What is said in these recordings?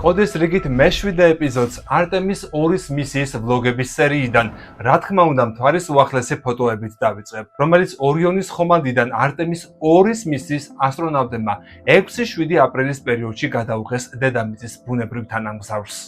ყოდის რიგით მე-7 ეპიზოდს არტემის 2-ის მისიის ვლოგების სერიიდან, რა თქმა უნდა, მთვარის უახლესი ფოტოებით დავიწყებ, რომელიც ორიონის ხომალდიდან არტემის 2-ის მისიის ასტრონავტებმა 6-7 აპრილის პერიოდში გადაუღეს დედამიწის ბუნებრივ თანამგზავრს.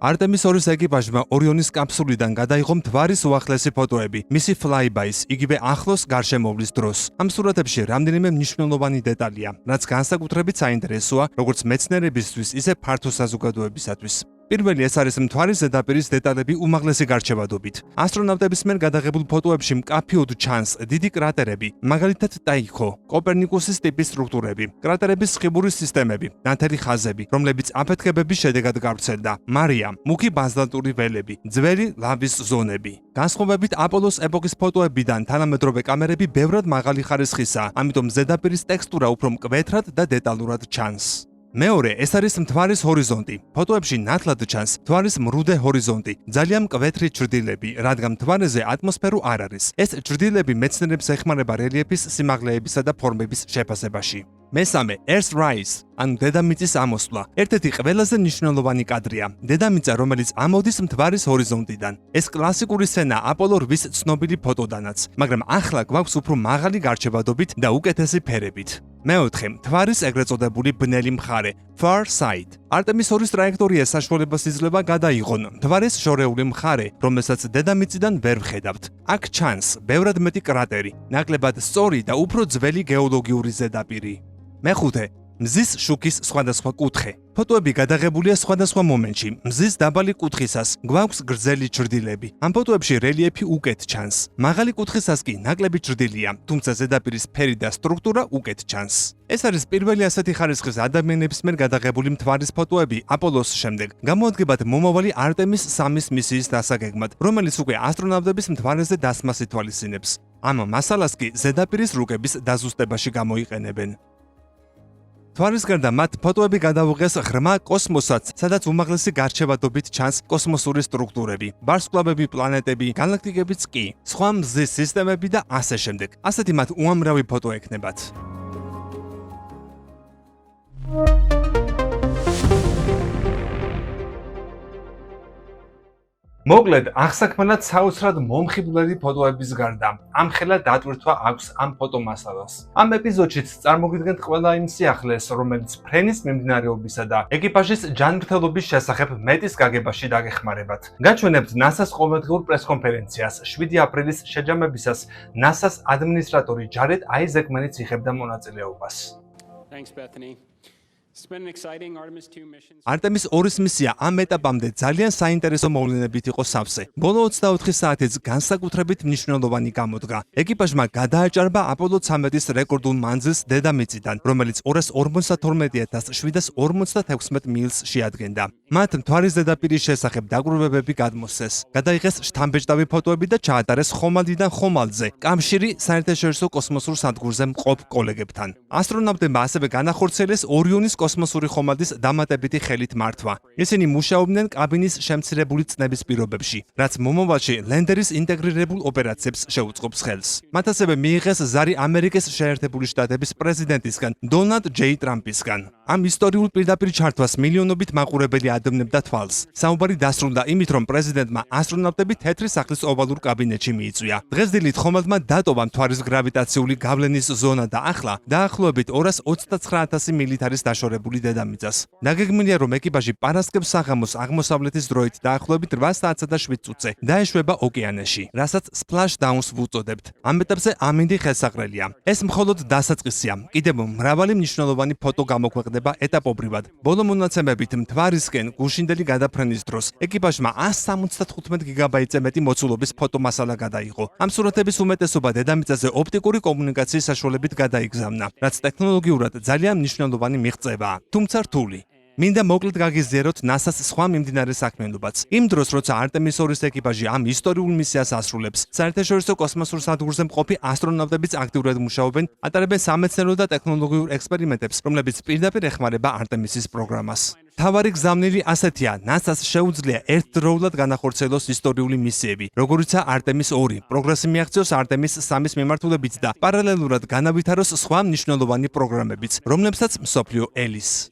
არტემის 2-ის ეკიპაჟმა ორიონის კაფსულიდან გადაიღო მთვარის უახლესი ფოტოები, მისი flyby-ის, იგივე ახლოს გარშემოვლის დროს. ამ სურათებში რამდენიმე მნიშვნელოვანი დეტალია, რაც განსაკუთრებით საინტერესოა როგორც მეცნიერებისთვის, ისე ფართო საზოგადოებისათვის. პირველი ეს არის მთვარის ზედაპირის დეტალები უმაღლესი გარჩევადობით. ასტრონავტების მიერ გადაღებულ ფოტოებში მკაფიოდ ჩანს დიდი კრატერები, მაგალითად ტაიქო, კოპერნიკუსის ტიპის სტრუქტურები, კრატერების სხივური სისტემები, ნათელი ხაზები, რომლებიც აფეთქებების შედეგად გავრცელდა, მარია, მუქი ბაზალტური ველები, ძველი ლავის ზონები. განსხვავებით აპოლოს ეპოქის ფოტოებიდან თანამედროვე კამერები ბევრად მაღალი ხარისხისაა, ამიტომ ზედაპირის ტექსტურა უფრო მკვეთრად და დეტალურად ჩანს. მეორე, ეს არის მთვარის ჰორიზონტი. ფოტოებში ნათლად ჩანს მთვარის მრუდე ჰორიზონტი, ძალიან მკვეთრი ჩრდილები, რადგან მთვარეზე ატმოსფერო არ არის. ეს ჩრდილები მეცნიერებს ეხმარება რელიეფის სიმაღლეებისა და ფორმების შეფასებაში. მესამე, Earth Rise, ანუ დედამიწის ამოსვლა. ერთ-ერთი ყველაზე მნიშვნელოვანი კადრია. დედამიწა, რომელიც ამოდის მთვარის ჰორიზონტიდან. ეს კლასიკური სცენა აპოლო 8-ის ცნობილი ფოტოდანაც, მაგრამ ახლა გვაქვს უფრო მაღალი გარჩევადობით და უკეთესი ფერებით. მეოთხე, მთვარის ეგრეთ წოდებული ბნელი მხარე, Far Side. არტემის 2-ის ტრაექტორია საშუალებას იძლევა გადაიღონ მთვარის შორეული მხარე, რომელსაც დედამიწიდან ვერ ვხედავთ. აქ ჩანს ბევრად მეტი კრატერი, ნაკლებად სწორი და უფრო ძველი გეოლოგიური ზედაპირი. მეხუთე, მზის შუქის სხვადასხვა კუთხე. ფოტოები გადაღებულია სხვადასხვა მომენტში. მზის დაბალი კუთხისას გვაქვს გრძელი ჩრდილები. ამ ფოტოებში რელიეფი უკეთ ჩანს. მაღალი კუთხისას კი ნაკლები ჩრდილია, თუმცა ზედაპირის ფერი და სტრუქტურა უკეთ ჩანს. ეს არის პირველი ასეთი ხარისხის ადამიანების მიერ გადაღებული მთვარის ფოტოები აპოლოს შემდეგ. გამოადგებათ მომავალი არტემის 3-ის მისიის დასაგეგმად, რომელიც უკვე ასტრონავტების მთვარეზე დასმას ითვალისწინებს. ამ მასალას კი ზედაპირის რუკების დაზუსტებაში გამოიყენებენ. მთვარის გარდა მათ ფოტოები გადაუღეს ღრმა კოსმოსაც, სადაც უმაღლესი გარჩევადობით ჩანს კოსმოსური სტრუქტურები, ვარსკვლავები, პლანეტები, გალაქტიკებიც კი, სხვა მზის სისტემები და ასე შემდეგ. ასეთი მათ უამრავი ფოტო ექნებათ. მოკლედ, აღსაქმნად საოცრად მომხიბვლელი ფოტოების გარდა, ამხელა დატვირთვა აქვს ამ ფოტომასალას. ამ ეპიზოდშიც წარმოგიდგენთ ყველა იმ სიახლეს, რომელიც ფრენის მიმდინარეობისა და ეკიპაჟის ჯანმრთელობის შესახებ მეტის გაგებაში დაგეხმარებათ. გაჩვენებთ NASA-ს ყოველდღიურ პრესკონფერენციას 7 აპრილის შეჯამებისას NASA-ს ადმინისტრატორი ჯარედ აიზეკმენიც იღებდა მონაწილეობას. არტემის 2-ის მისია ამ ეტაპამდე ძალიან საინტერესო მოვლენებით იყო სავსე. ბოლო 24 საათიც განსაკუთრებით მნიშვნელოვანი გამოდგა. ეკიპაჟმა გადააჭარბა აპოლო 13-ის რეკორდულ მანძილს დედამიწიდან, რომელიც 252,756 მილს შეადგენდა. მათ მთვარის ზედაპირის შესახებ დაკვირვებები გადმოსცეს. გადაიღეს შთამბეჭდავი ფოტოები და ჩაატარეს ხომალდიდან ხომალდზე, კავშირი საერთაშორისო კოსმოსურ სადგურზე მყოფ კოლეგებთან. ასტრონავტებმა ასევე განახორციელეს ორიონის კოსმოსური ხომალდის დამატებითი ხელით მართვა. ისინი მუშაობდნენ კაბინის შემცირებული წნების პირობებში, რაც მომავალში ლენდერის ინტეგრირებულ ოპერაციებს შეუწყობს ხელს. მათ ასევე მიიღეს ზარი ამერიკის შეერთებული შტატების პრეზიდენტისგან, დონალდ ჯეი ტრამპისგან. ამ ისტორიულ პირდაპირ ჩართვას მილიონობით მაყურებელი ადევნებდა თვალს. საუბარი დასრულდა იმით, რომ პრეზიდენტმა ასტრონავტები თეთრი სახლის ოვალურ კაბინეტში მიიწვია. დღეს დილით ხომალდმა დატოვა მთვარის გრავიტაციული გავლენის ზონა და ახლა დაახლოებით 229,000 მილით არის დაშორებული დედამიწას. დაგეგმილია, რომ ეკიპაჟი პარასკევს საღამოს აღმოსავლეთის დროით დაახლოებით 8 საათსა და 7 წუთზე დაეშვება ოკეანეში, რასაც splashdown-ს ვუწოდებთ. ამ ეტაპზე ამინდი ხელსაყრელია. ეს მხოლოდ დასაწყისია. კიდევ მრავალი მნიშვნელოვანი ფოტო გამოქვეყნდება ეტაპობრივად. ბოლო მონაცემებით მთვარისკენ გუშინდელი გადაფრენის დროს ეკიპაჟმა 175 გიგაბაიტზე მეტი მოცულობის ფოტომასალა გადაიღო. ამ სურათების უმეტესობა დედამიწაზე ოპტიკური კომუნიკაციის საშუალებით გადაიგზავნა, რაც ტექნოლოგიურად ძალიან მნიშვნელოვანი მიღწევაა, თუმცა რთული. მინდა მოკლედ გაგიზიაროთ NASA-ს სხვა მიმდინარე საქმიანობაც. იმ დროს, როცა არტემის 2-ის ეკიპაჟი ამ ისტორიულ მისიას ასრულებს, საერთაშორისო კოსმოსურ სადგურზე მყოფი ასტრონავტებიც აქტიურად მუშაობენ, ატარებენ სამეცნიერო და ტექნოლოგიურ ექსპერიმენტებს, რომლებიც პირდაპირ ეხმარება არტემისის პროგრამას. მთავარი გზავნილი ასეთია, NASA-ს შეუძლია ერთდროულად განახორციელოს ისტორიული მისიები, როგორიცაა არტემის 2, პროგრესი მიაღწიოს არტემის 3-ის მიმართულებით და პარალელურად განავითაროს სხვა მნიშვნელოვანი პროგრამებიც, რომლებსაც მსოფლიო ელის.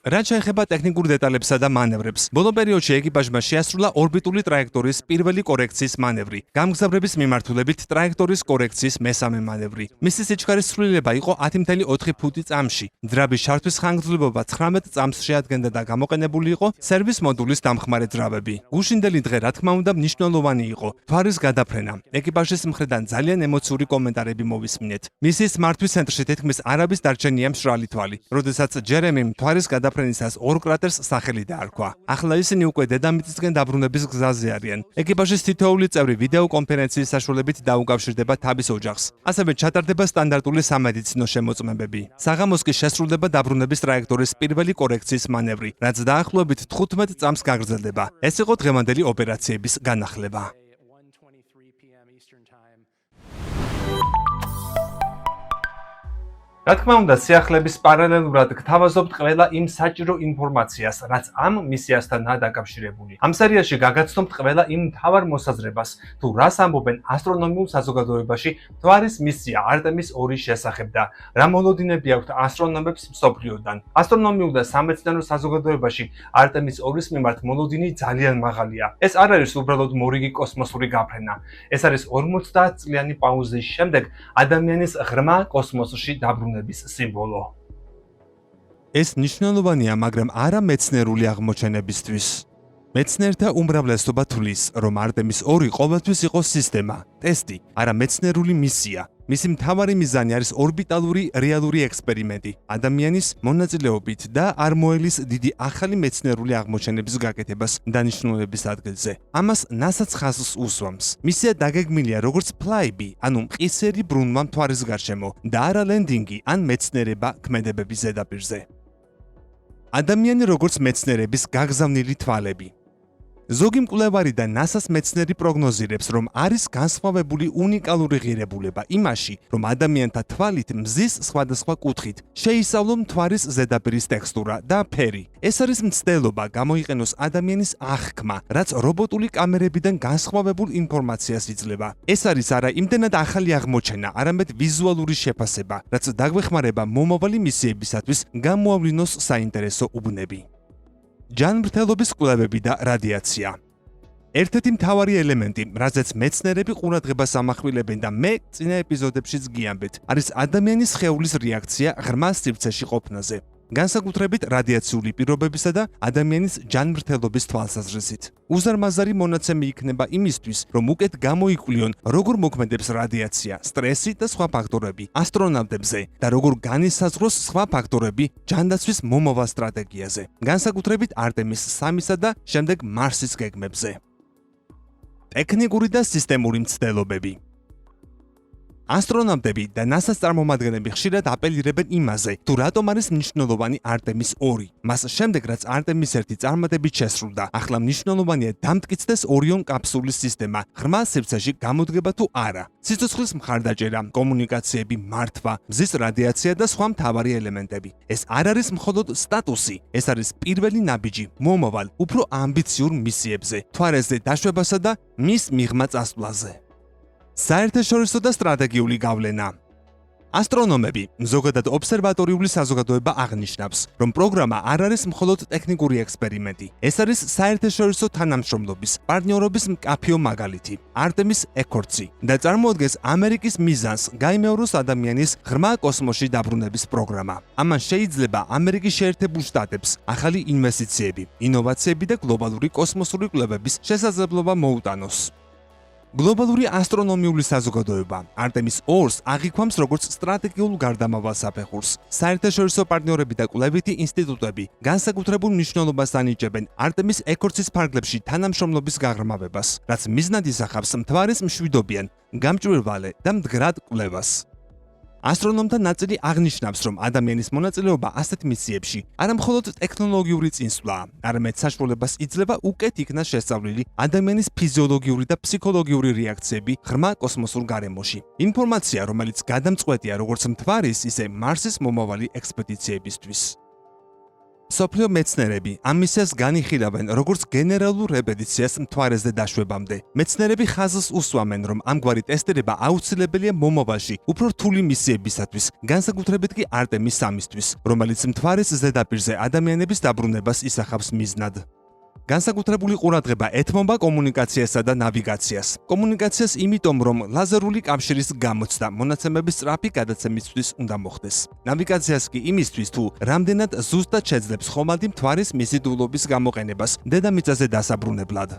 რაც შეეხება ტექნიკურ დეტალებსა და მანევრებს, ბოლო პერიოდში ეკიპაჟმა შეასრულა ორბიტული ტრაექტორის პირველი კორექციის მანევრი, გამგზავრების მიმართულებით ტრაექტორის კორექციის მესამე მანევრი. მისი სიჩქარის ცვლილება იყო 10.4 ფუტი წამში. ძრავის შართვის ხანგრძლივობა 19 წამს შეადგენდა და გამოყენებული იყო სერვის მოდულის დამხმარე ძრავები. გუშინდელი დღე, რა თქმა უნდა, მნიშვნელოვანი იყო. თვარის გადაფრენა. ეკიპაჟის მხრიდან ძალიან ემოციური კომენტარები მოვისმინეთ. მისის მართვის ცენტრში თითქმის არაბის დარჩენია მშრალი თვალი, როდესაც ჯერემიმ თვარის გადაფრენისას ორ კრატერს სახელი დაარქვა. ახლა ისინი უკვე დედამიწისკენ დაბრუნების გზაზე არიან. ეკიპაჟის თითოეული წევრი ვიდეო კონფერენციის საშუალებით დაუკავშირდება თავის ოჯახს. ასევე ჩატარდება სტანდარტული სამედიცინო შემოწმებები. საღამოს კი შესრულდება დაბრუნების ტრაექტორის პირველი კორექციის მანევრი, რაც დაახლოებით 15 წამს გაგრძელდება. ეს იყო დღევანდელი ოპერაციების განახლება. რა თქმა უნდა, სიახლეების პარალელურად გთავაზობთ ყველა იმ საჭირო ინფორმაციას, რაც ამ მისიასთანაა დაკავშირებული. ამ სერიაში გაგაცნობთ ყველა იმ მთავარ მოსაზრებას, თუ რას ამბობენ ასტრონომიულ საზოგადოებაში მთვარის მისია არტემის 2-ის შესახებ და რა მოლოდინები აქვთ ასტრონომებს მსოფლიოდან. ასტრონომიულ და სამეცნიერო საზოგადოებაში არტემის 2-ის მიმართ მოლოდინი ძალიან მაღალია. ეს არ არის უბრალოდ მორიგი კოსმოსური გაფრენა. ეს არის 50 წლიანი პაუზის შემდეგ ადამიანის ღრმა კოსმოსში დაბრუნება სიმბოლო. ეს მნიშვნელოვანია, მაგრამ არა მეცნიერული აღმოჩენებისთვის. მეცნიერთა უმრავლესობა თვლის, რომ არტემის 2 ყოველთვის იყო სისტემა, ტესტი, არა მეცნიერული მისია. მისი მთავარი მიზანი არის ორბიტალური რეალური ექსპერიმენტი, ადამიანის მონაწილეობით და არმოელის დიდი ახალი მეცნიერული აღმოჩენების გაკეთებას დანიშნულების ადგილზე. ამას NASA-ც ხაზს უსვამს. მისია დაგეგმილია როგორც ფლაიბი, ანუ მყისერი ბრუნვა მთვარის გარშემო და არა ლენდინგი ან მეცნიერება ქმედებების ზედაპირზე. ადამიანი როგორც მეცნიერების გაგზავნილი თვალები. ზოგი მკვლევარი და NASA-ს მეცნიერი პროგნოზირებს, რომ არის განსხვავებული უნიკალური ღირებულება იმაში, რომ ადამიანთა თვალით მზის სხვადასხვა კუთხით შეისწავლონ მთვარის ზედაპირის ტექსტურა და ფერი. ეს არის მცდელობა გამოიყენოს ადამიანის აღქმა, რაც რობოტული კამერებიდან განსხვავებულ ინფორმაციას იძლევა. ეს არის არა იმდენად ახალი აღმოჩენა, არამედ ვიზუალური შეფასება, რაც დაგვეხმარება მომავალი მისიებისათვის გამოავლინოს საინტერესო უბნები. ჯანმრთელობის კვლევები და რადიაცია. ერთ-ერთი მთავარი ელემენტი, რაზეც მეცნიერები ყურადღებას ამახვილებენ და მე წინა ეპიზოდებშიც გიამბეთ, არის ადამიანის სხეულის რეაქცია ღრმა სივრცეში ყოფნაზე, განსაკუთრებით რადიაციული პირობებისა და ადამიანის ჯანმრთელობის თვალსაზრისით. უზარმაზარი მონაცემი იქნება იმისთვის, რომ უკეთ გამოიკვლიონ, როგორ მოქმედებს რადიაცია, სტრესი და სხვა ფაქტორები ასტრონავტებზე და როგორ განისაზღვროს სხვა ფაქტორები ჯანდაცვის მომავალ სტრატეგიაზე, განსაკუთრებით არტემის 3-სა და შემდეგ მარსის გეგმებზე. ტექნიკური და სისტემური მცდელობები. ასტრონავტები და NASA-ს წარმომადგენლები ხშირად აპელირებენ იმაზე, თუ რატომ არის მნიშვნელოვანი არტემის 2. მას შემდეგ, რაც არტემის 1 წარმატებით შესრულდა, ახლა მნიშვნელოვანია დამტკიცდეს ორიონ კაფსულის სისტემა, ღრმა სივრცეში გამოდგება თუ არა. სიცოცხლის მხარდაჭერა, კომუნიკაციები, მართვა, მზის რადიაცია და სხვა მთავარი ელემენტები. ეს არ არის მხოლოდ სტატუსი, ეს არის პირველი ნაბიჯი მომავალ, უფრო ამბიციურ მისიებზე, მთვარეზე დაშვებასა და მის მიღმა წასვლაზე. საერთაშორისო და სტრატეგიული გავლენა. ასტრონომები, ზოგადად ობსერვატორიული საზოგადოება აღნიშნავს, რომ პროგრამა არ არის მხოლოდ ტექნიკური ექსპერიმენტი. ეს არის საერთაშორისო თანამშრომლობის, პარტნიორობის მკაფიო მაგალითი, არტემის ეკორცი და წარმოადგენს ამერიკის მიზანს გაიმეოროს ადამიანის ღრმა კოსმოსში დაბრუნების პროგრამა. ამან შეიძლება ამერიკის შეერთებულ შტატებს ახალი ინვესტიციები, ინოვაციები და გლობალური კოსმოსური კვლევების შესაძლებლობა მოუტანოს. გლობალური ასტრონომიული საზოგადოება არტემის 2-ს აღიქვამს როგორც სტრატეგიულ გარდამავალ საფეხურს. საერთაშორისო პარტნიორები და კვლევითი ინსტიტუტები განსაკუთრებულ მნიშვნელობას ანიჭებენ არტემის ეკორცის ფარგლებში თანამშრომლობის გაღრმავებას, რაც მიზნად ისახავს მთვარის მშვიდობიან, გამჭვირვალე და მდგრად კვლევას. ასტრონომთა ნაწილი აღნიშნავს, რომ ადამიანის მონაწილეობა ასეთ მისიებში არა მხოლოდ ტექნოლოგიური წინსვლაა, არამედ საშუალებას იძლევა უკეთ იქნას შესწავლილი ადამიანის ფიზიოლოგიური და ფსიქოლოგიური რეაქციები ღრმა კოსმოსურ გარემოში. ინფორმაცია, რომელიც გადამწყვეტია როგორც მთვარის, ისე მარსის მომავალი ექსპედიციებისთვის. სოფლიო მეცნიერები ამ მისიას განიხილავენ როგორც გენერალურ რეპეტიციას მთვარეზე დაშვებამდე. მეცნიერები ხაზს უსვამენ, რომ ამგვარი ტესტირება აუცილებელია მომავალში უფრო რთული მისიებისათვის, განსაკუთრებით კი არტემის 3-ისთვის, რომელიც მთვარის ზედაპირზე ადამიანების დაბრუნებას ისახავს მიზნად. განსაკუთრებული ყურადღება ეთმობა კომუნიკაციასა და ნავიგაციას. კომუნიკაციას იმიტომ, რომ ლაზერული კავშირის გამოცდა მონაცემების სწრაფი გადაცემისთვის უნდა მოხდეს. ნავიგაციას კი იმისთვის, თუ რამდენად ზუსტად შეძლებს ხომალდი მთვარის მიზიდულობის გამოყენებას დედამიწაზე დასაბრუნებლად.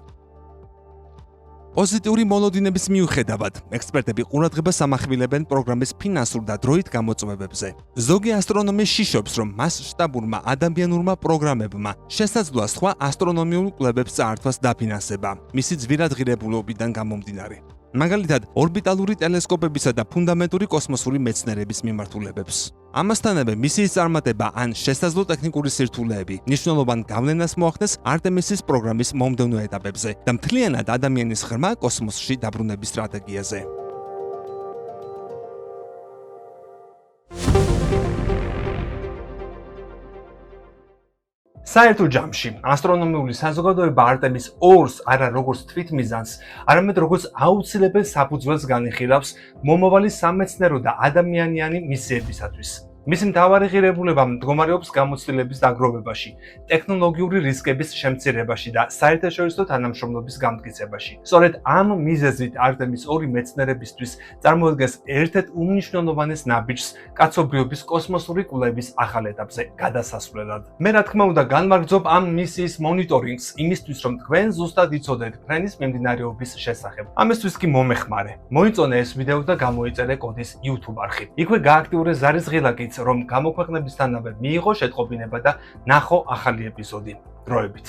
პოზიტიური მოლოდინების მიუხედავად, ექსპერტები ყურადღებას ამახვილებენ პროგრამის ფინანსურ და დროით გამოწვევებზე. ზოგი ასტრონომი შიშობს, რომ მასშტაბურმა ადამიანურმა პროგრამებმა შესაძლოა სხვა ასტრონომიულ კვლევებს წაართვას დაფინანსება, მისი ძვირადღირებულობიდან გამომდინარე. მაგალითად, ორბიტალური ტელესკოპებისა და ფუნდამენტური კოსმოსური მეცნიერების მიმართულებებს. ამასთანავე, მისიის წარმატება ან შესაძლო ტექნიკური სირთულეები მნიშვნელოვან გავლენას მოახდენს არტემისის პროგრამის მომდევნო ეტაპებზე და მთლიანად ადამიანის ღრმა კოსმოსში დაბრუნების სტრატეგიაზე. საერთო ჯამში ასტრონომიული საზოგადოება არტემის 2-ს არა როგორც თვითმიზანს, არამედ როგორც აუცილებელ საფუძველს განიხილავს მომავალი სამეცნიერო და ადამიანიანი მისიებისათვის. მისი მთავარი ღირებულება მდგომარეობს გამოცდილების დაგროვებაში, ტექნოლოგიური რისკების შემცირებაში და საერთაშორისო თანამშრომლობის გამტკიცებაში. სწორედ ამ მიზეზით არტემის 2 მეცნიერებისთვის წარმოადგენს ერთ-ერთ უმნიშვნელოვანეს ნაბიჯს კაცობრიობის კოსმოსური კვლევის ახალ ეტაპზე გადასასვლელად. მე რა თქმა უნდა განმაგრძობ ამ მისიის მონიტორინგს იმისთვის, რომ თქვენ ზუსტად იცოდეთ ფრენის მიმდინარეობის შესახებ. ამისთვის კი მომეხმარე. მოიწონე ეს ვიდეო და გამოიწერე კოდის YouTube არხი. იქვე გააქტიურე ზარის ღილაკიც, რომ გამოქვეყნებისთანავე მიიღო შეტყობინება და ნახო ახალი ეპიზოდი. დროებით.